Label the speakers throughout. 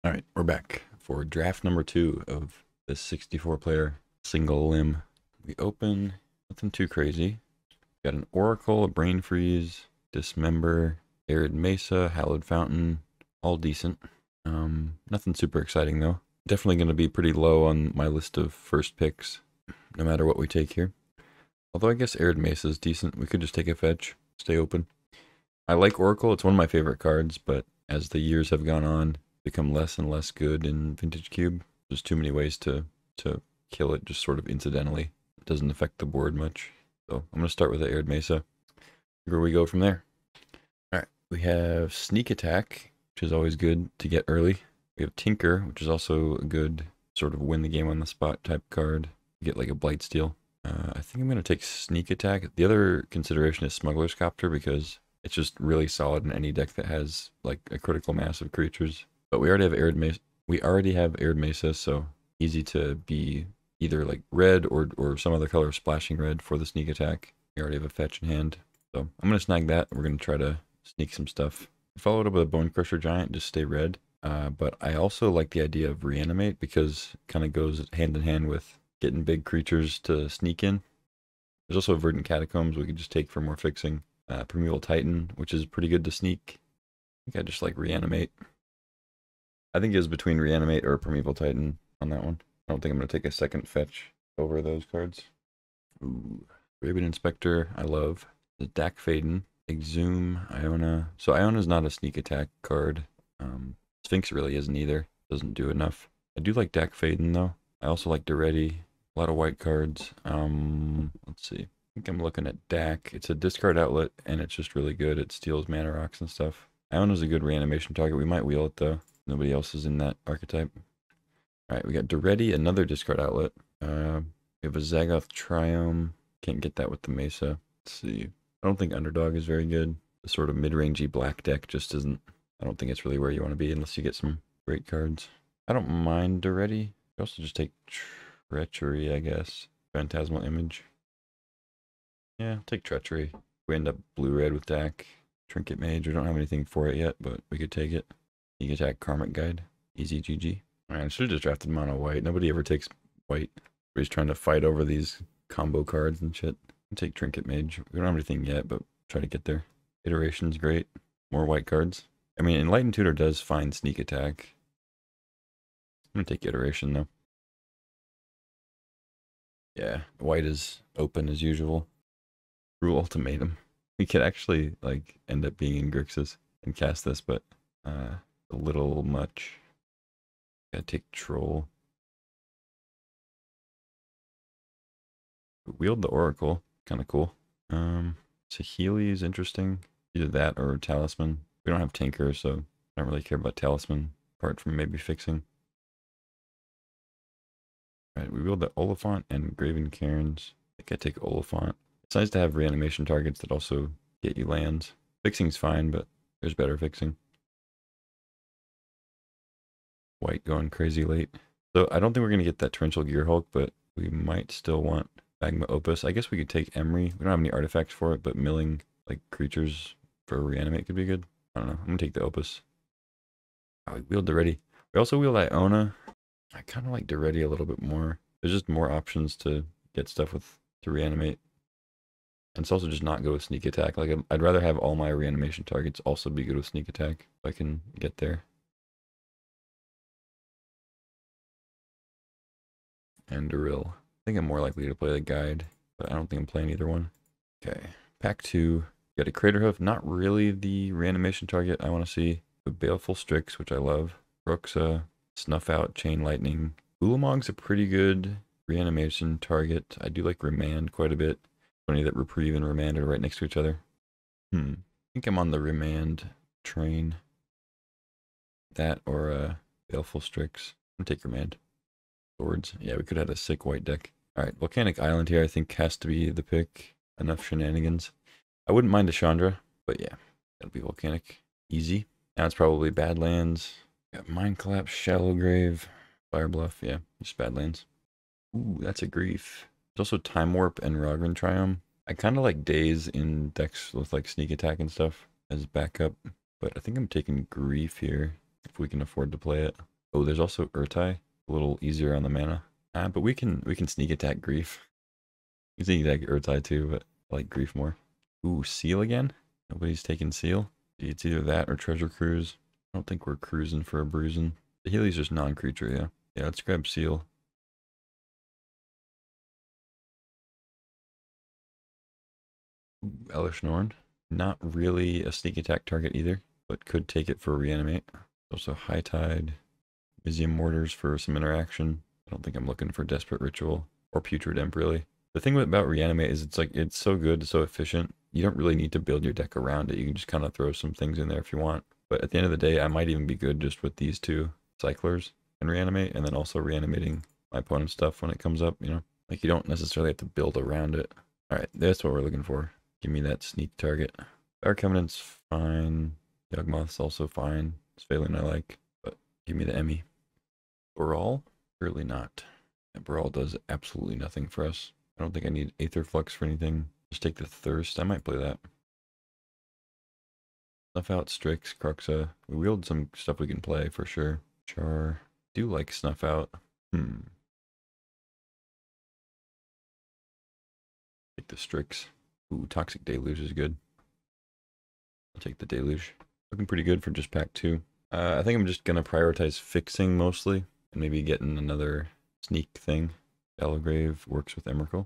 Speaker 1: All right, we're back for draft number 2 of this 64-player single limb. We open nothing too crazy. Got an Oracle, a Brain Freeze, Dismember, Arid Mesa, Hallowed Fountain, all decent. Nothing super exciting though. Definitely going to be pretty low on my list of first picks, no matter what we take here. Although I guess Arid Mesa is decent. We could just take a fetch, stay open. I like Oracle. It's one of my favorite cards, but as the years have gone on, become less and less good in Vintage Cube. There's too many ways to kill it just sort of incidentally. It doesn't affect the board much. So I'm going to start with the Arid Mesa. Where we go from there. Alright, we have Sneak Attack, which is always good to get early. We have Tinker, which is also a good sort of win the game on the spot type card. You get like a Blightsteel. I think I'm going to take Sneak Attack. The other consideration is Smuggler's Copter because it's just really solid in any deck that has like a critical mass of creatures. But we already have Arid Mesa. We already have Arid Mesa, so easy to be either like red or some other color splashing red for the Sneak Attack. We already have a fetch in hand. So I'm going to snag that. We're going to try to sneak some stuff. Follow it up with a Bone Crusher Giant, just stay red. But I also like the idea of Reanimate because it kind of goes hand in hand with getting big creatures to sneak in. There's also Verdant Catacombs we could just take for more fixing. Primeval Titan, which is pretty good to sneak. I think I just like Reanimate. I think it was between Reanimate or Primeval Titan on that one. I don't think I'm going to take a second fetch over those cards. Ooh, Raven Inspector, I love. The Dak Faden, Exhume, Iona. So Iona's not a sneak attack card. Sphinx really isn't either. Doesn't do enough. I do like Dak Faden though. I also like Duretti. A lot of white cards. Let's see. I think I'm looking at Dak. It's a discard outlet and it's just really good. It steals mana rocks and stuff. Iona's a good reanimation target. We might wheel it though. Nobody else is in that archetype. Alright, we got Duretti, another discard outlet. We have a Zagoth Triome. Can't get that with the Mesa. Let's see. I don't think Underdog is very good. The sort of mid-rangey black deck just isn't. I don't think it's really where you want to be unless you get some great cards. I don't mind Duretti. You also just take Treachery, I guess. Phantasmal Image. Yeah, take Treachery. We end up blue-red with Dak. Trinket Mage. We don't have anything for it yet, but we could take it. Sneak Attack Karmic Guide. Easy GG. Alright, I should have just drafted mono white. Nobody ever takes white. Everybody's trying to fight over these combo cards and shit. I'll take Trinket Mage. We don't have anything yet, but try to get there. Iteration's great. More white cards. I mean, Enlightened Tutor does find Sneak Attack. I'm gonna take Iteration though. Yeah, white is open as usual. Rule Ultimatum. We could actually like end up being in Grixis and cast this, but a little much. Gotta take Troll. Wield the Oracle. Kind of cool. Saheeli is interesting. Either that or Talisman. We don't have Tinker, so I don't really care about Talisman, apart from maybe fixing. Alright, we wield the Oliphant and Graven Cairns. I think I take Oliphant. It's nice to have reanimation targets that also get you lands. Fixing's fine, but there's better fixing. White going crazy late. So I don't think we're going to get that Torrential Gearhulk, but we might still want Magma Opus. I guess we could take Emery. We don't have any artifacts for it, but milling like creatures for reanimate could be good. I don't know. I'm going to take the Opus. Oh, we wield Duretti. We also wield Iona. I kind of like Duretti a little bit more. There's just more options to get stuff with to reanimate. And it's also just not go with Sneak Attack. Like I'd rather have all my reanimation targets also be good with Sneak Attack if I can get there. And Duril. I think I'm more likely to play the Guide, but I don't think I'm playing either one. Okay, pack 2. Got a Craterhoof, not really the reanimation target I want to see. The Baleful Strix, which I love. Broxa, Snuff Out, Chain Lightning. Ulamog's a pretty good reanimation target. I do like Remand quite a bit. Funny that Reprieve and Remand are right next to each other. I think I'm on the Remand train. That or Baleful Strix. I'm gonna take Remand. Swords. Yeah, we could have had a sick white deck. Alright, Volcanic Island here I think has to be the pick. Enough shenanigans. I wouldn't mind a Chandra, but yeah, that'll be Volcanic. Easy. Now it's probably Badlands. Got Mind Collapse, Shallow Grave, Fire Bluff. Yeah, just Badlands. Ooh, that's a Grief. There's also Time Warp and Rogran Triumph. I kind of like Daze in decks with like Sneak Attack and stuff as backup, but I think I'm taking Grief here if we can afford to play it. Oh, there's also Urtai, a little easier on the mana. But we can sneak attack Grief. You can sneak attack Urtai too, but I like Grief more. Ooh, Seal again? Nobody's taking Seal. It's either that or Treasure Cruise. I don't think we're cruising for a bruising. The Healy's just non-creature, yeah. Yeah, let's grab Seal. Ooh, Elish Norn. Not really a sneak attack target either, but could take it for Reanimate. Also High Tide. Museum Mortars for some interaction. I don't think I'm looking for Desperate Ritual or Putrid Imp, really. The thing about Reanimate is it's so good, so efficient. You don't really need to build your deck around it. You can just kind of throw some things in there if you want. But at the end of the day, I might even be good just with these two Cyclers and Reanimate, and then also reanimating my opponent's stuff when it comes up, you know? Like, you don't necessarily have to build around it. Alright, that's what we're looking for. Give me that sneak target. Dark Covenant's fine. Yawgmoth's also fine. Sphaling I like, but give me the Emmy. Brawl? Really not. Brawl does absolutely nothing for us. I don't think I need Aether Flux for anything. Just take the Thirst. I might play that. Snuff out Strix, Cruxa. We wield some stuff we can play for sure. Char. Do like Snuff out. Take the Strix. Ooh, Toxic Deluge is good. I'll take the Deluge. Looking pretty good for just pack 2. I think I'm just gonna prioritize fixing mostly. And maybe getting another sneak thing. Shallow works with Emrakul.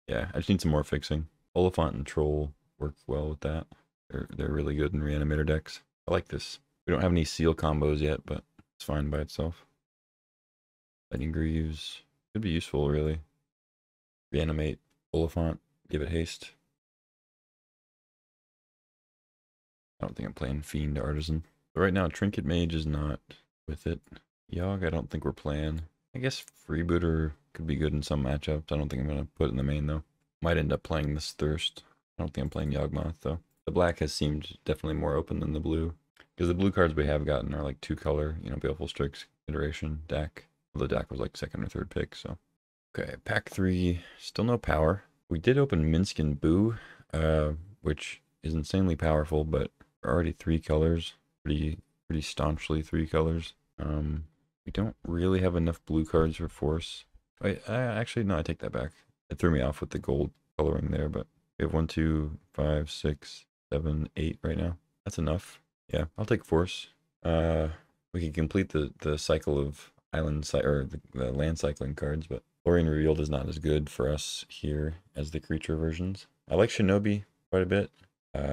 Speaker 1: Yeah, I just need some more fixing. Oliphant and Troll work well with that. They're really good in Reanimator decks. I like this. We don't have any Seal combos yet, but it's fine by itself. Lightning Greaves could be useful, really. Reanimate Oliphant, give it haste. I don't think I'm playing Fiend Artisan. But right now, Trinket Mage is not with it. Yogg, I don't think we're playing. I guess Freebooter could be good in some matchups. I don't think I'm going to put it in the main, though. Might end up playing this Thirst. I don't think I'm playing Yawgmoth, though. The black has seemed definitely more open than the blue. Because the blue cards we have gotten are like 2-color, you know, Baleful Strix, Iteration, Dak. Well, the Dak was like 2nd or 3rd pick, so. Okay, pack 3, still no power. We did open Minskin Boo, which is insanely powerful, but already 3 colors. Pretty staunchly 3 colors. We don't really have enough blue cards for Force. Wait, actually, no, I take that back. It threw me off with the gold coloring there, but we have 1, 2, 5, 6, 7, 8 right now. That's enough. Yeah, I'll take Force. We can complete the cycle of the land cycling cards, but Lorien Revealed is not as good for us here as the creature versions. I like Shinobi quite a bit.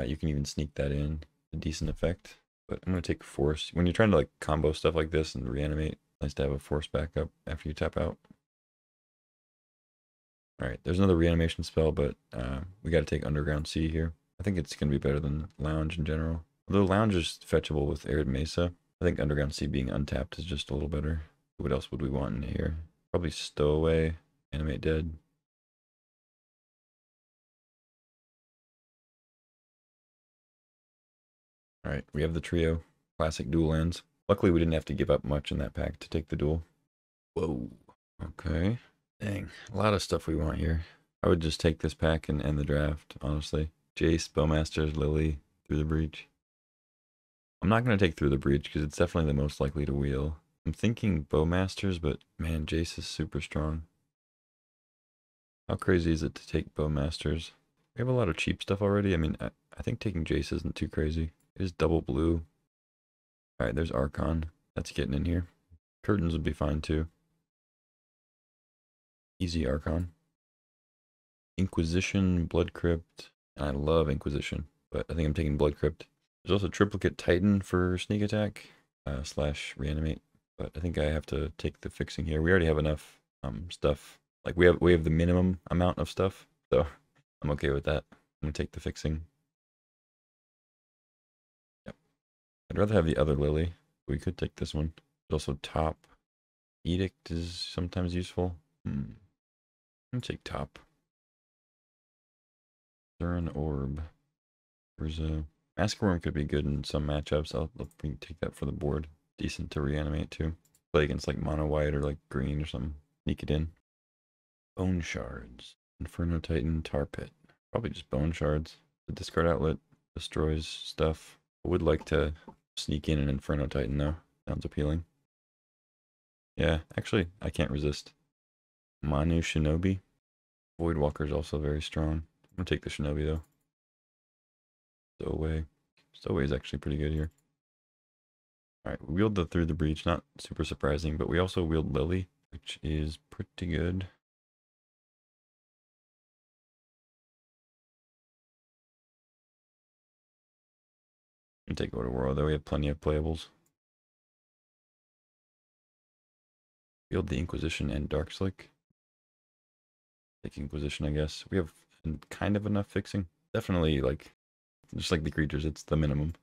Speaker 1: You can even sneak that in, a decent effect. But I'm going to take Force. When you're trying to like combo stuff like this and reanimate, nice to have a Force backup after you tap out. Alright, there's another reanimation spell, but we got to take Underground Sea here. I think it's going to be better than Lounge in general. Although Lounge is fetchable with Arid Mesa, I think Underground Sea being untapped is just a little better. What else would we want in here? Probably Stowaway, Animate Dead. Alright, we have the trio. Classic dual lands. Luckily, we didn't have to give up much in that pack to take the duel. Whoa. Okay. Dang. A lot of stuff we want here. I would just take this pack and end the draft, honestly. Jace, Bowmasters, Lily, Through the Breach. I'm not going to take Through the Breach because it's definitely the most likely to wheel. I'm thinking Bowmasters, but man, Jace is super strong. How crazy is it to take Bowmasters? We have a lot of cheap stuff already. I mean, I think taking Jace isn't too crazy. It is double blue. Alright, there's Archon. That's getting in here. Curtains would be fine too. Easy Archon. Inquisition, Blood Crypt. And I love Inquisition, but I think I'm taking Blood Crypt. There's also Triplicate Titan for sneak attack / reanimate, but I think I have to take the fixing here. We already have enough stuff. Like we have the minimum amount of stuff, so I'm okay with that. I'm gonna take the fixing. Yep. I'd rather have the other Lily. We could take this one. There's also Top. Edict is sometimes useful. I'm gonna take Top. Thurin Orb. There's a Mask Worm could be good in some matchups. I'll take that for the board. Decent to reanimate too. Play against like mono white or like green or something. Sneak it in. Bone Shards. Inferno Titan, Tar Pit. Probably just Bone Shards. The discard outlet destroys stuff. I would like to Sneak in an Inferno Titan though. Sounds appealing. Yeah, actually, I can't resist. Manu Shinobi. Voidwalker is also very strong. I'm gonna take the Shinobi though. Stowaway. Stowaway is actually pretty good here. Alright, we wheeled the Through the Breach, not super surprising, but we also wheeled Lily, which is pretty good. I'm gonna take Order World though, we have plenty of playables. Wheeled the Inquisition and Darkslick. Take Inquisition, I guess. We have kind of enough fixing. Definitely, like, just like the creatures, it's the minimum.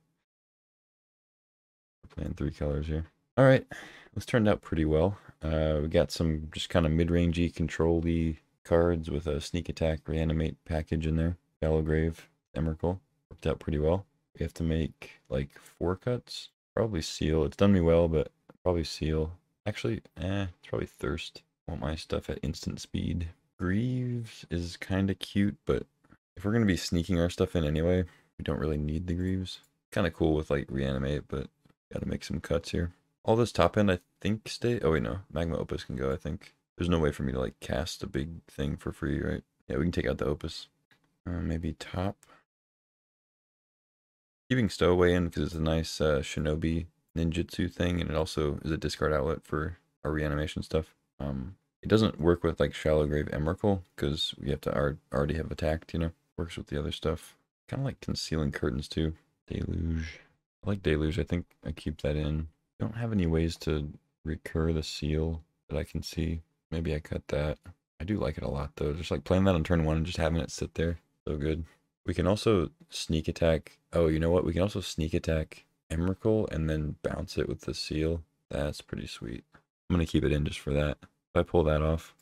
Speaker 1: We're playing 3 colors here. Alright, this turned out pretty well. We got some just kind of mid-rangey, control-y cards with a Sneak Attack, Reanimate package in there. Gallowgrave, Emrakul. Worked out pretty well. We have to make, like, 4 cuts. Probably Seal. It's done me well, but probably Seal. Actually, it's probably Thirst. Want my stuff at instant speed. Greaves is kind of cute, but if we're going to be sneaking our stuff in anyway, we don't really need the Greaves. Kind of cool with, like, Reanimate, but gotta make some cuts here. All this top end, I think, stay. Oh, wait, no. Magma Opus can go, I think. There's no way for me to, like, cast a big thing for free, right? Yeah, we can take out the Opus. Maybe top. Keeping Stowaway in because it's a nice Shinobi ninjutsu thing, and it also is a discard outlet for our reanimation stuff. It doesn't work with, like, Shallow Grave Emrakul because we have to already have attacked, you know? Works with the other stuff. Kind of like Concealing Curtains, too. Deluge. I like Deluge. I think I keep that in. Don't have any ways to recur the seal that I can see. Maybe I cut that. I do like it a lot though. Just like playing that on turn 1 and just having it sit there. So good. We can also sneak attack. Oh, you know what? We can also sneak attack Emrakul and then bounce it with the seal. That's pretty sweet. I'm going to keep it in just for that. If I pull that off,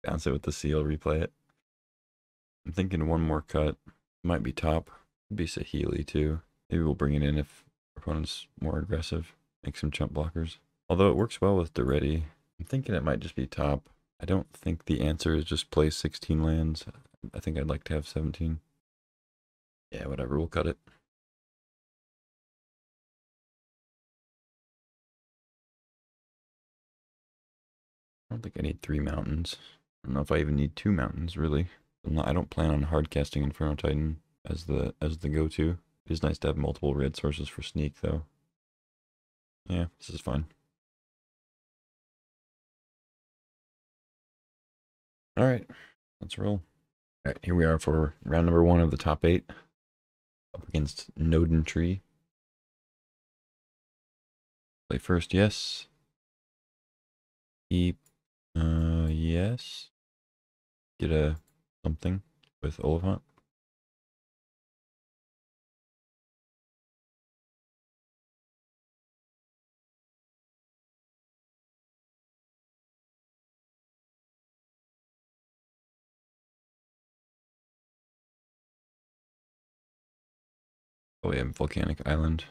Speaker 1: bounce it with the seal, replay it. I'm thinking one more cut. Might be top. Could be Saheeli too. Maybe we'll bring it in if our opponent's more aggressive. Make some chump blockers. Although it works well with Duretti. I'm thinking it might just be top. I don't think the answer is just play 16 lands. I think I'd like to have 17. Yeah, whatever. We'll cut it. I don't think I need 3 mountains. I don't know if I even need 2 mountains, really. I don't plan on hard casting Inferno Titan as the go-to. It is nice to have multiple red sources for sneak, though. Yeah, this is fine. Alright, let's roll. Alright, here we are for round number 1 of the top 8. Up against Noden Tree. Play first, yes. Keep, yes. Get a something with Olivant. Oh, we have Volcanic Island.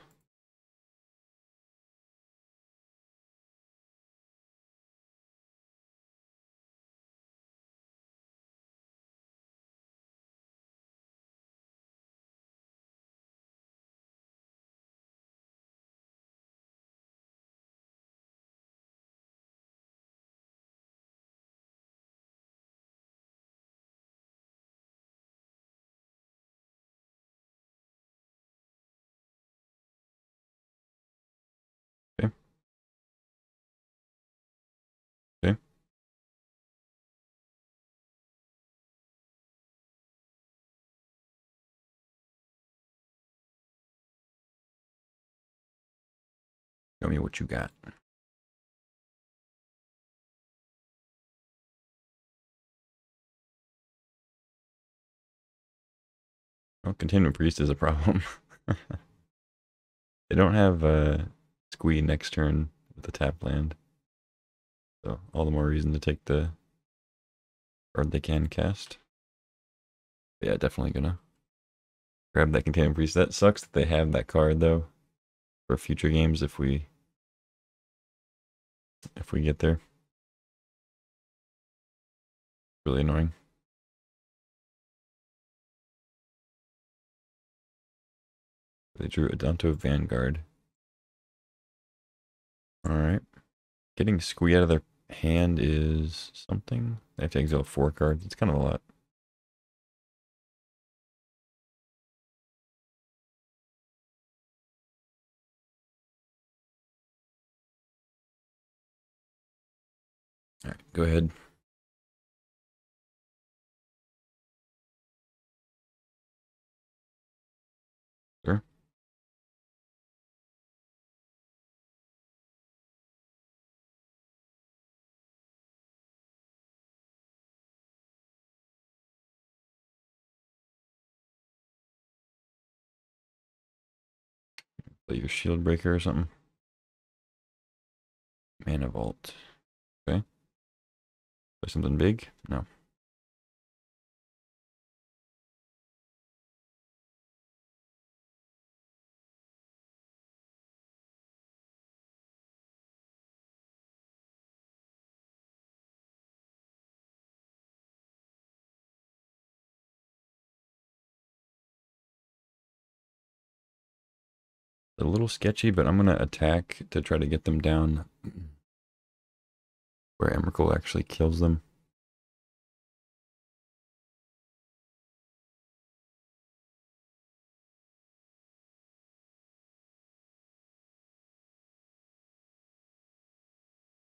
Speaker 1: Okay. Okay. Show me what you got. Well, Containment Priest is a problem. They don't have Squee next turn with the tap land. So all the more reason to take the card they can cast. But yeah, definitely gonna grab that Containment Priest. That sucks that they have that card though for future games if we get there. Really annoying. They drew it down to a Vanguard. Alright. Getting Squee out of their hand is something. They have to exile 4 cards. It's kind of a lot. Alright, go ahead. Sure. Play your Shield Breaker or something. Mana Vault. Okay. Play something big? No. A little sketchy, but I'm going to attack to try to get them down where Emrakul actually kills them.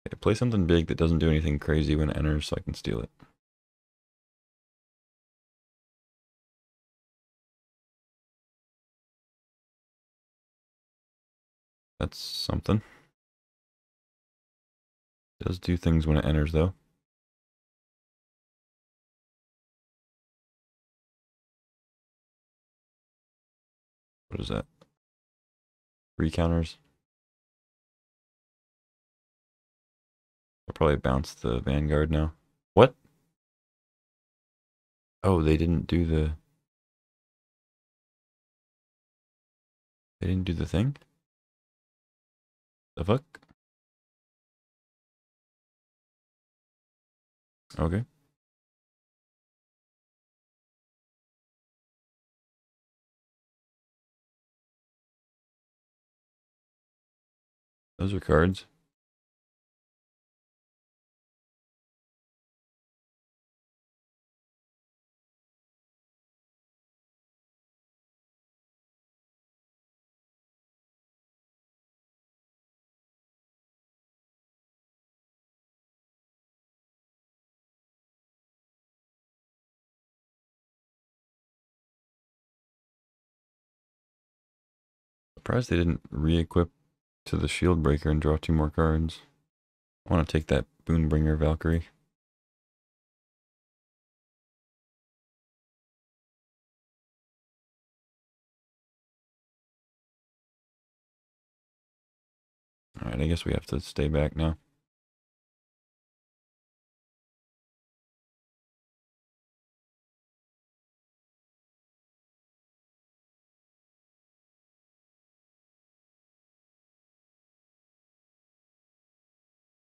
Speaker 1: Okay, play something big that doesn't do anything crazy when it enters so I can steal it. That's something. It does do things when it enters though. What is that? 3 counters. I'll probably bounce the Vanguard now. What? Oh, they didn't do the... They didn't do the thing? The fuck? Okay. Those are cards. Surprised they didn't re-equip to the Shield Breaker and draw 2 more cards. I want to take that Boonbringer Valkyrie. Alright, I guess we have to stay back now.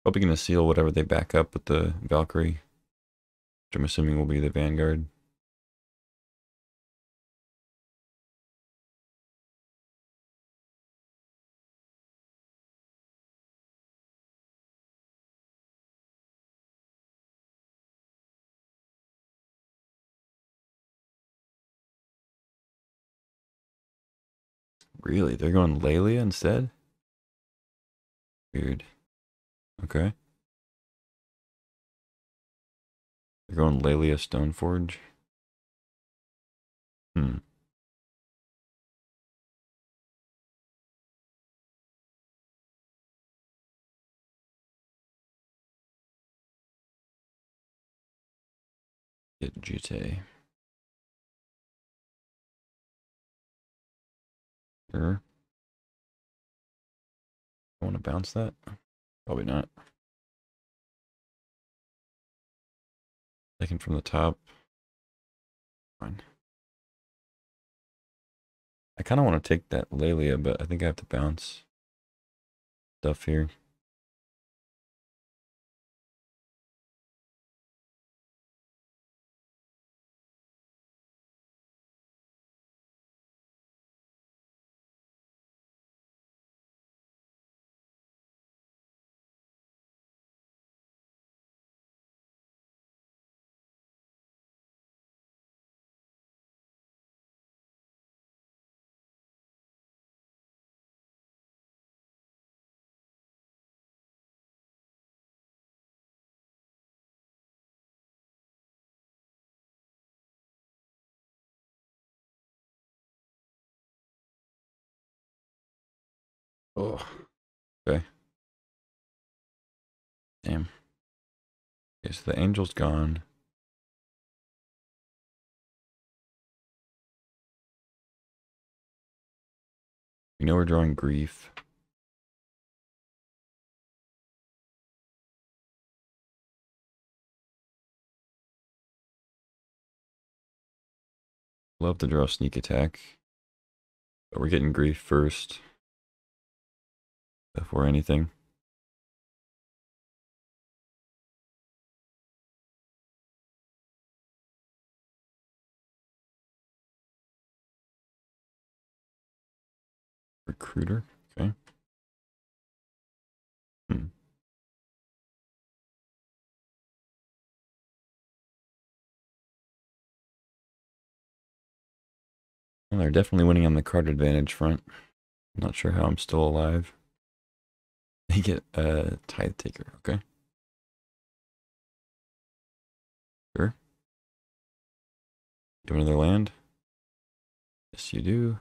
Speaker 1: Probably going to seal whatever they back up with the Valkyrie, which I'm assuming will be the Vanguard. Really? They're going Lelia instead? Weird. Okay. They're going Lelia Stoneforge. Hmm. Get Jute. Sure. I want to bounce that? Probably not. Taken from the top. Fine. I kind of want to take that Lelia, but I think I have to bounce stuff here. Oh, okay. Damn. Okay, so the angel's gone. We know we're drawing grief. Love to draw sneak attack. But we're getting grief first. Before anything. Recruiter. Okay. Hmm. Well, they're definitely winning on the card advantage front. I'm not sure how I'm still alive. They get a tithe taker. Okay. Sure. Do another land? Yes, you do.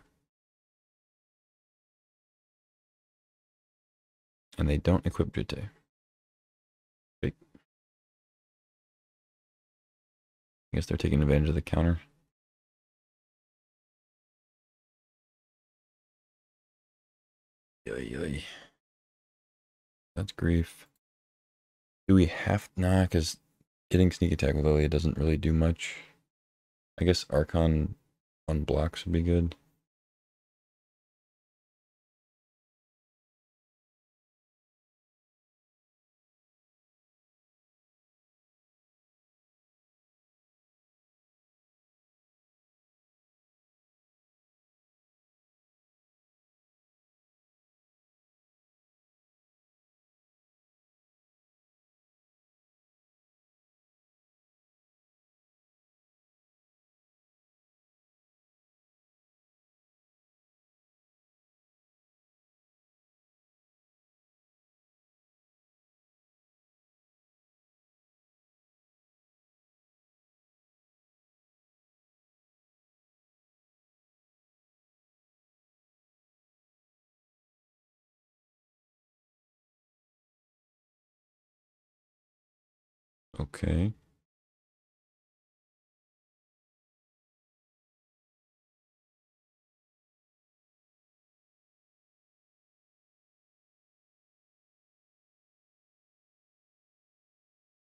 Speaker 1: And they don't equip Jitte. Big. I guess they're taking advantage of the counter. Yoy, yoy. That's grief. Do we have... Nah, because getting sneak attack with Lilia doesn't really do much. I guess Archon on blocks would be good. Okay.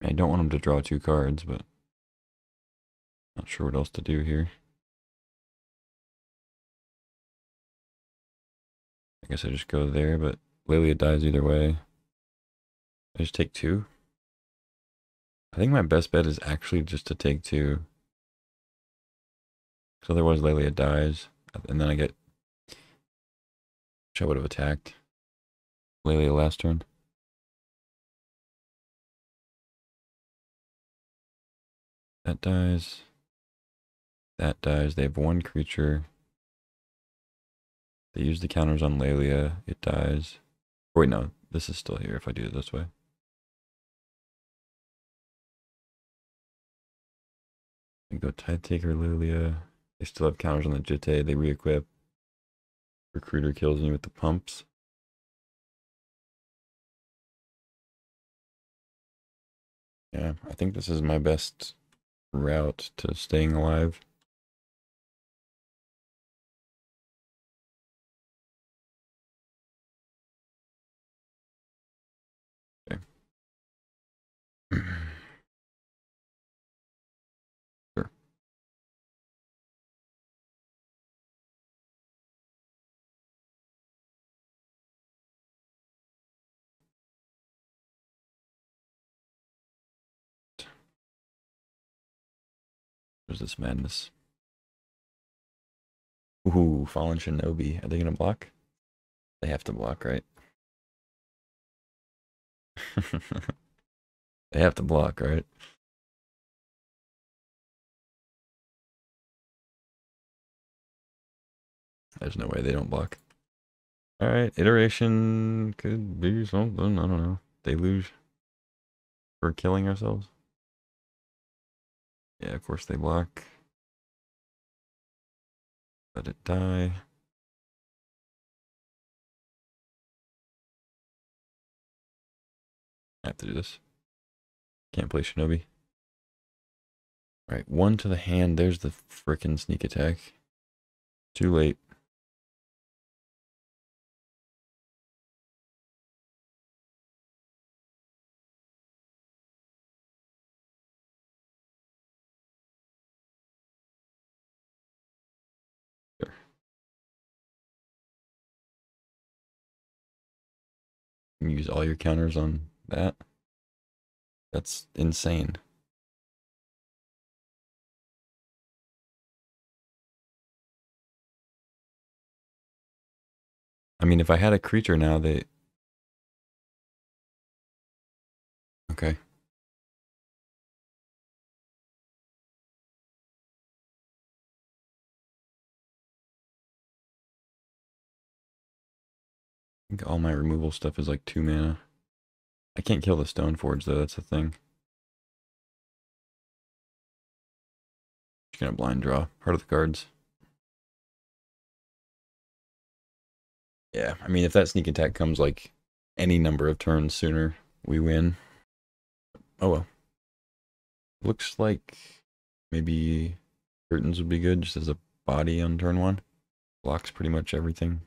Speaker 1: I don't want him to draw two cards, but not sure what else to do here. I guess I just go there, but Lilia dies either way. I just take two. I think my best bet is actually just to take two. Because otherwise Lilia dies. And then I get... Which I would have attacked. Lilia last turn. That dies. That dies. They have one creature. They use the counters on Lelia. It dies. Oh, wait, no. This is still here if I do it this way. I go Tide Taker, Lelia. They still have counters on the Jitte. They re-equip. Recruiter kills me with the pumps. Yeah, I think this is my best route to staying alive. Okay. Sure. There's this madness. Ooh, Fallen Shinobi. Are they gonna block? They have to block, right? They have to block, right? There's no way they don't block. Alright, iteration could be something. I don't know. Deluge. For killing ourselves? Yeah, of course they block. Let it die. I have to do this. Can't play Shinobi. Alright, 1 to the hand. There's the frickin' sneak attack. Too late. Sure. You use all your counters on that. That's insane. I mean, if I had a creature now, they... Okay. I think all my removal stuff is like 2 mana. I can't kill the Stoneforge though, that's the thing. Just gonna blind draw. Heart of the Cards. Yeah, I mean, if that sneak attack comes like any number of turns sooner, we win. Oh well. Looks like maybe Curtains would be good just as a body on turn 1. Blocks pretty much everything.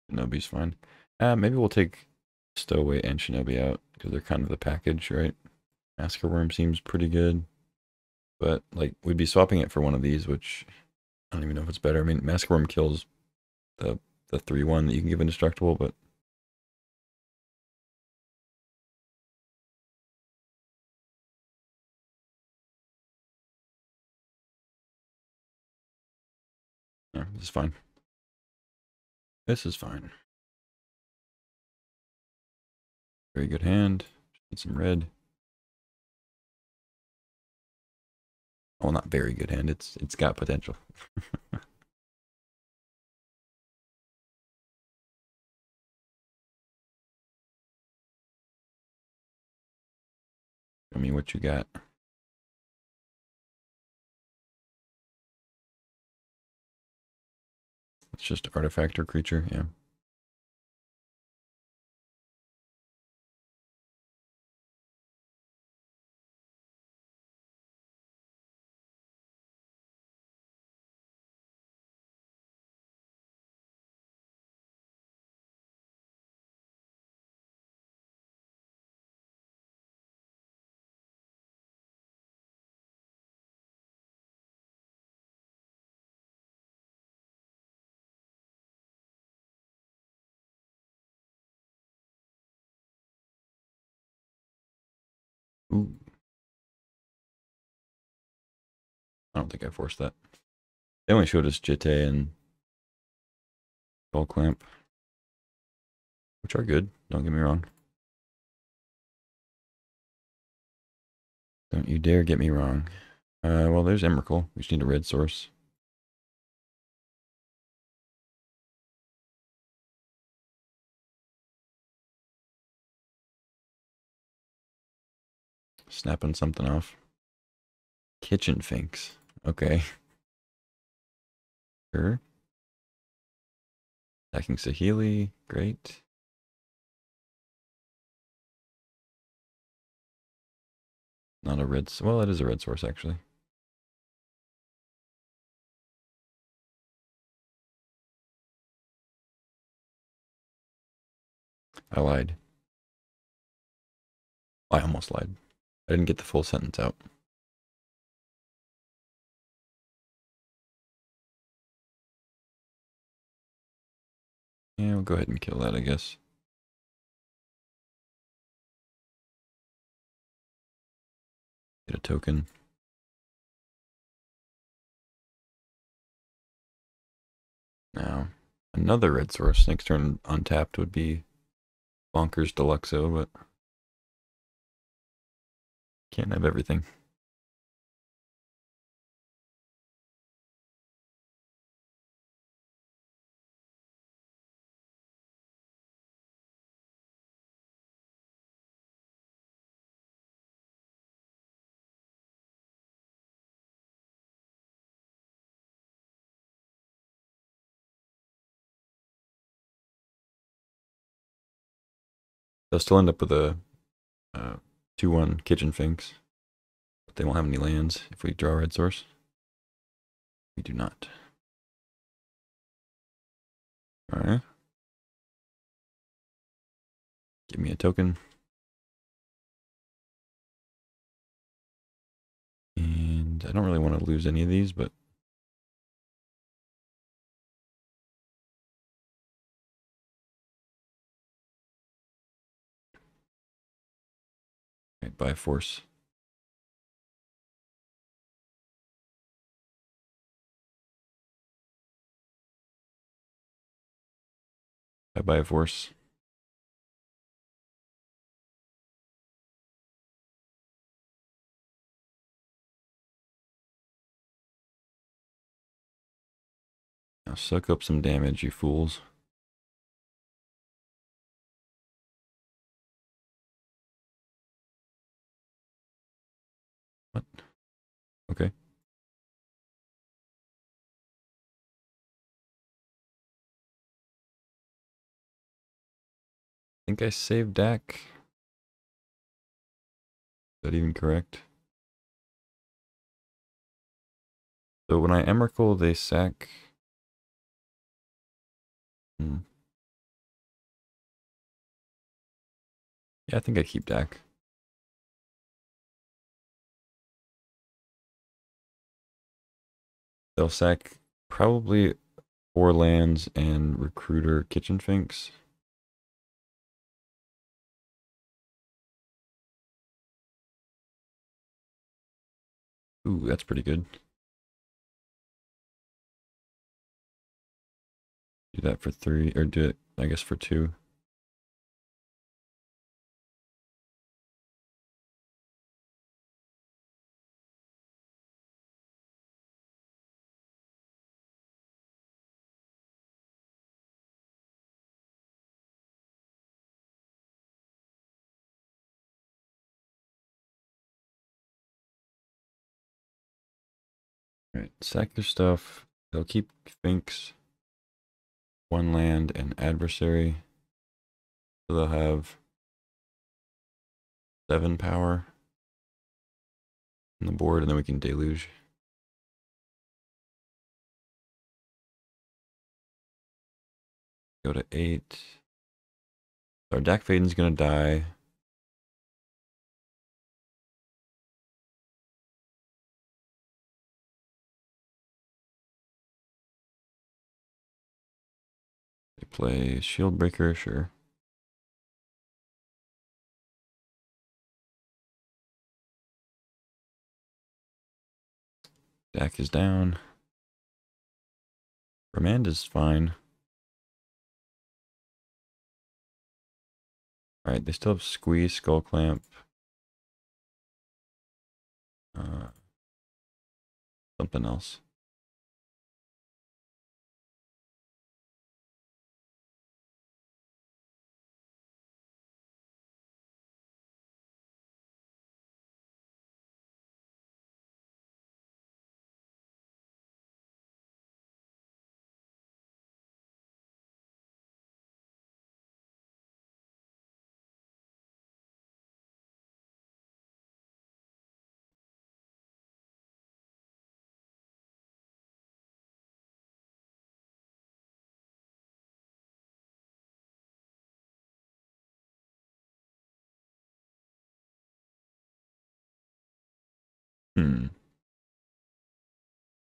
Speaker 1: Shinobi's fine. Maybe we'll take Stowaway and Shinobi out because they're kind of the package, right? Masker Worm seems pretty good, but like we'd be swapping it for one of these, which I don't even know if it's better. I mean, Masker Worm kills the 3/1 that you can give indestructible, but yeah, this is fine. This is fine. Very good hand. Need some red. Well, not very good hand. It's got potential. Show me what you got. It's just artifact or creature, yeah. Ooh. I don't think I forced that. They only showed us Jitte and Ball Clamp, which are good, don't get me wrong. Don't you dare get me wrong. Well, there's Emrakul. We just need a red source. Snapping something off. Kitchen Finks. Okay. Sure. Attacking Saheeli. Great. Not a red... Well, it is a red source, actually. I lied. I almost lied. I didn't get the full sentence out. Yeah, we'll go ahead and kill that, I guess. Get a token. Now, another red source. Next turn untapped would be Bonkers Deluxo, but can't have everything. They'll still end up with a 2/1 kitchen finks, but they won't have any lands if we draw red source. We do not. Alright. Give me a token. And I don't really want to lose any of these, but right, by force. By force. Now suck up some damage, you fools. What? Okay. I think I saved Dak. Is that even correct? So when I Emrakul, they sack. Yeah, I think I keep Dak. They'll sack probably 4 lands and Recruiter Kitchen Finks. Ooh, that's pretty good. Do that for 3, or do it, I guess, for 2. Alright, sack your stuff. They'll keep Finks, 1 land, and Adversary. So they'll have 7 power on the board, and then we can Deluge. Go to 8. Our Dak Faden's gonna die. They play Shield Breaker, sure. Dak is down. Remand is fine. Alright, they still have Squeeze, Skull Clamp. Something else.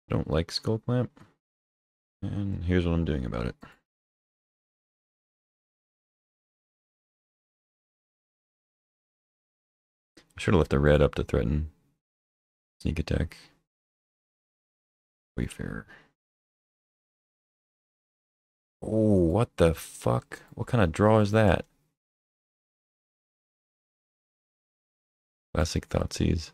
Speaker 1: Don't like Skull Clamp. And here's what I'm doing about it. I should have left the red up to threaten. Sneak attack. Wayfarer. Oh, what the fuck? What kind of draw is that? Classic Thoughtseize.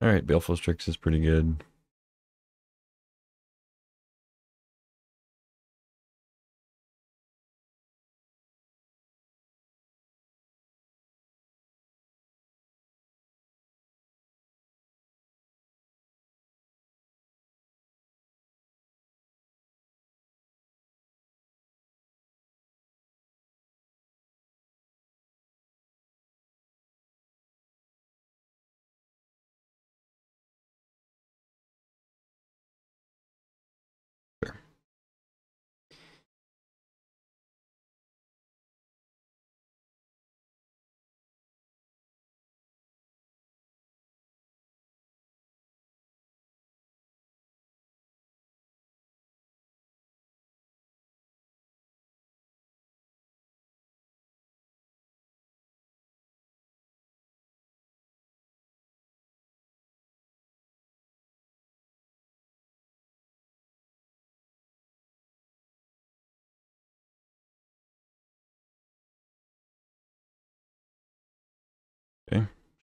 Speaker 1: Alright, Baleful Strix is pretty good.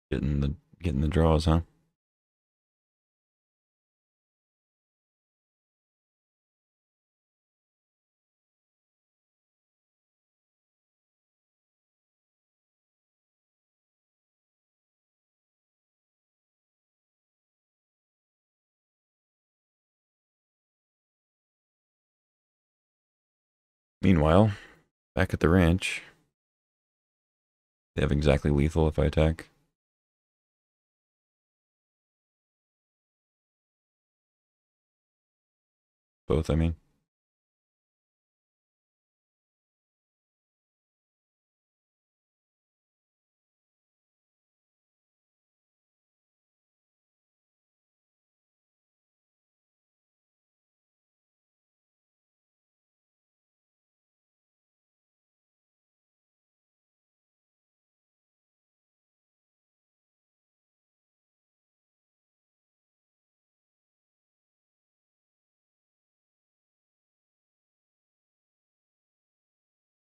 Speaker 1: Getting the draws, huh? Meanwhile, back at the ranch, they have exactly lethal if I attack. Both, I mean.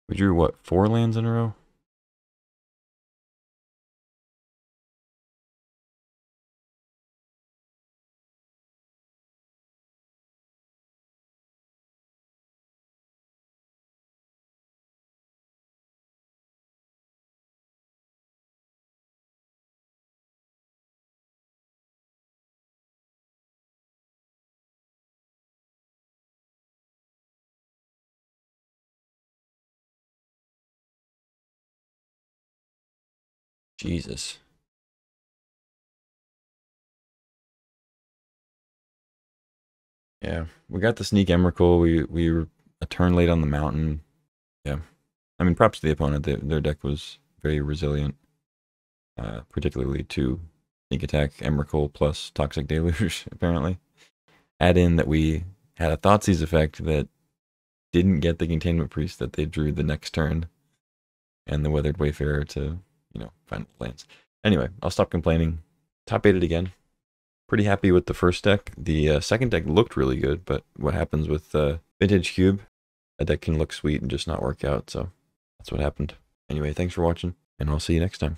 Speaker 1: We drew, what, 4 lands in a row? Jesus. Yeah, we got the Sneak Emrakul. We were a turn late on the mountain. Yeah, I mean, props to the opponent. Their deck was very resilient, particularly to Sneak Attack, Emrakul plus Toxic Deluge, apparently. Add in that we had a Thoughtseize effect that didn't get the Containment Priest that they drew the next turn, and the Weathered Wayfarer to, find lands. Anyway, I'll stop complaining. Top 8 it again. Pretty happy with the first deck. The second deck looked really good, but what happens with Vintage Cube, a deck can look sweet and just not work out, so that's what happened. Anyway, thanks for watching, and I'll see you next time.